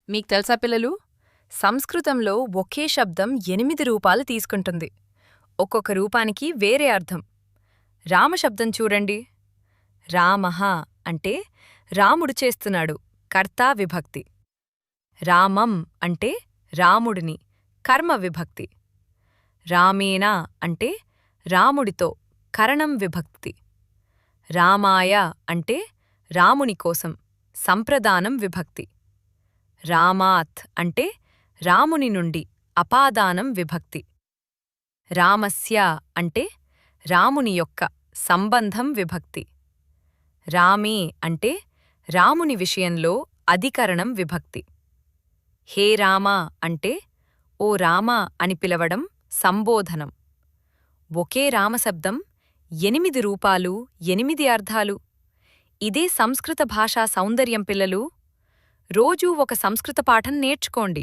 మీకు తెలుసా పిల్లలు, సంస్కృతంలో ఒకే శబ్దం 8 రూపాలు తీసుకుంటుంది. ఒక్కొక్క రూపానికి వేరే అర్థం. రామ శబ్దం చూడండి. రామః అంటే రాముడు చేస్తున్నాడు, కర్తా విభక్తి. రామం అంటే రాముడిని, కర్మ విభక్తి. రామేణ అంటే రాముడితో, కరణం విభక్తి. రామాయ అంటే రాముని కోసం, సంప్రదానం విభక్తి. రామాత్ అంటే రాముని నుండి, అపాదానం విభక్తి. రామస్య అంటే రాముని యొక్క, సంబంధం విభక్తి. రామే అంటే రాముని విషయంలో అధికరణం విభక్తి. హే రామా అంటే ఓ రామా అని పిలవడం సంబోధనం. ఒకే రామశబ్దం 8 రూపాలు, 8 అర్థాలు. ఇదే సంస్కృత భాషా సౌందర్యం పిల్లలు. రోజూ ఒక సంస్కృత పాఠం నేర్చుకోండి.